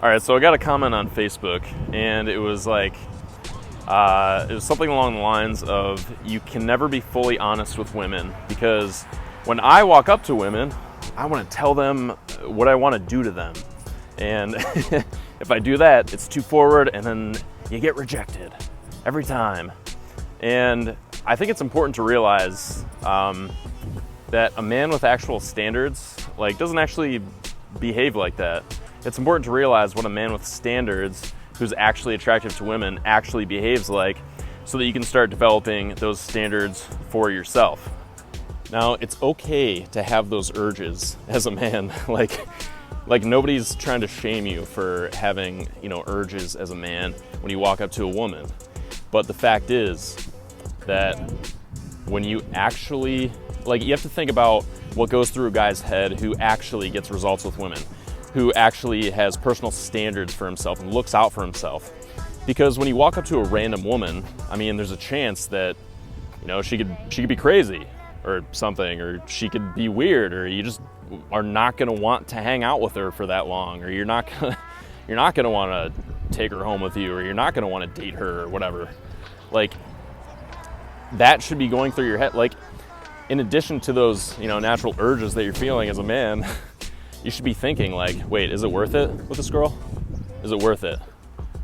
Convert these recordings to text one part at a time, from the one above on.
All right, so I got a comment on Facebook, and it was like, it was something along the lines of, you can never be fully honest with women, because when I walk up to women, I want to tell them what I want to do to them. And if I do that, it's too forward, and then you get rejected every time. And I think it's important to realize that a man with actual standards doesn't actually behave like that. It's important to realize what a man with standards who's actually attractive to women actually behaves like, so that you can start developing those standards for yourself. Now, it's okay to have those urges as a man. Like nobody's trying to shame you for having, urges as a man when you walk up to a woman. But the fact is that when you actually, you have to think about what goes through a guy's head who actually gets results with women, who actually has personal standards for himself and looks out for himself. Because when you walk up to a random woman, there's a chance that, she could be crazy or something, or she could be weird, or you just are not gonna want to hang out with her for that long, or you're not gonna wanna take her home with you, or you're not gonna wanna date her or whatever. That should be going through your head. In addition to those, natural urges that you're feeling as a man, you should be thinking wait, is it worth it with this girl? Is it worth it?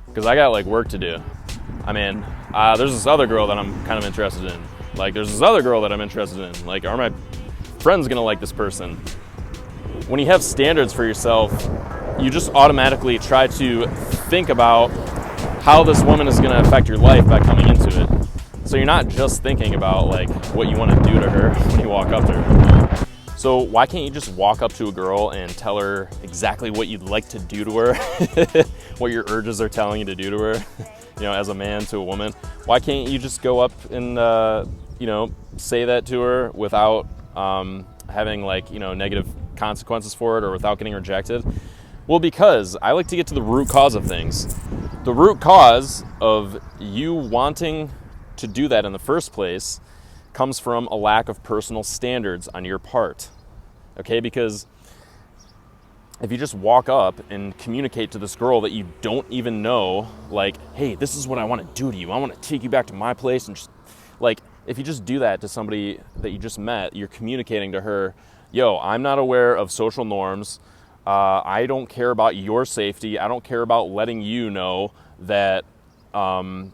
Because I got work to do. There's this other girl that I'm kind of interested in. There's this other girl that I'm interested in. Are my friends gonna like this person? When you have standards for yourself, you just automatically try to think about how this woman is gonna affect your life by coming into it. So you're not just thinking about what you want to do to her when you walk up to her. So why can't you just walk up to a girl and tell her exactly what you'd like to do to her, what your urges are telling you to do to her, as a man to a woman? Why can't you just go up and, say that to her without having negative consequences for it, or without getting rejected? Well, because I like to get to the root cause of things. The root cause of you wanting to do that in the first place comes from a lack of personal standards on your part. Okay, because if you just walk up and communicate to this girl that you don't even know, hey, this is what I want to do to you. I want to take you back to my place, and just if you just do that to somebody that you just met, you're communicating to her, yo, I'm not aware of social norms. I don't care about your safety. I don't care about letting you know that, I'm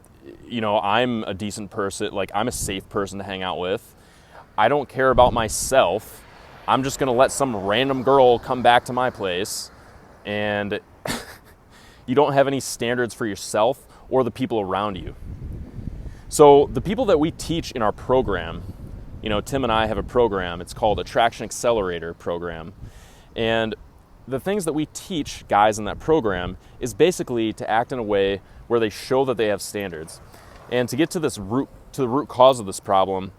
a decent person, I'm a safe person to hang out with. I don't care about myself. I'm just gonna let some random girl come back to my place, and you don't have any standards for yourself or the people around you. So the people that we teach in our program, Tim and I have a program, it's called Attraction Accelerator Program. And the things that we teach guys in that program is basically to act in a way where they show that they have standards. And to get to the root cause of this problem,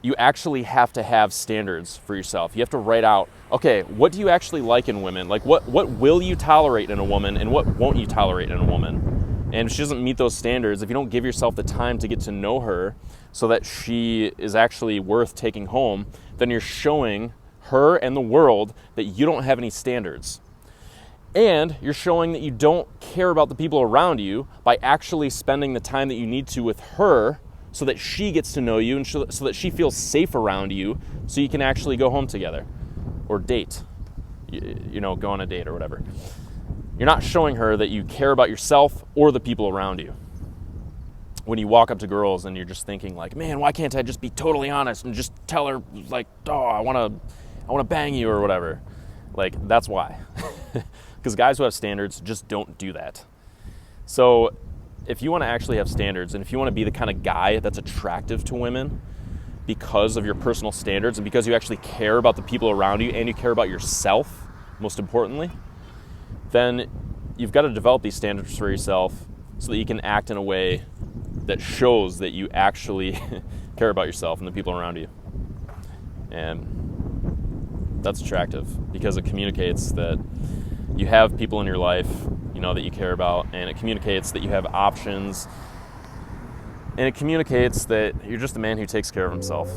you actually have to have standards for yourself. You have to write out, okay, what do you actually like in women? What will you tolerate in a woman, and what won't you tolerate in a woman? And if she doesn't meet those standards, if you don't give yourself the time to get to know her so that she is actually worth taking home, then you're showing her and the world that you don't have any standards. And you're showing that you don't care about the people around you by actually spending the time that you need to with her, so that she gets to know you, and so that she feels safe around you, so you can actually go home together or date, go on a date or whatever. You're not showing her that you care about yourself or the people around you. When you walk up to girls and you're just thinking man, why can't I just be totally honest and just tell her I want to bang you or whatever. That's why. Because guys who have standards just don't do that. So if you want to actually have standards, and if you want to be the kind of guy that's attractive to women because of your personal standards, and because you actually care about the people around you, and you care about yourself, most importantly, then you've got to develop these standards for yourself so that you can act in a way that shows that you actually care about yourself and the people around you. And that's attractive because it communicates that you have people in your life, that you care about, and it communicates that you have options, and it communicates that you're just a man who takes care of himself.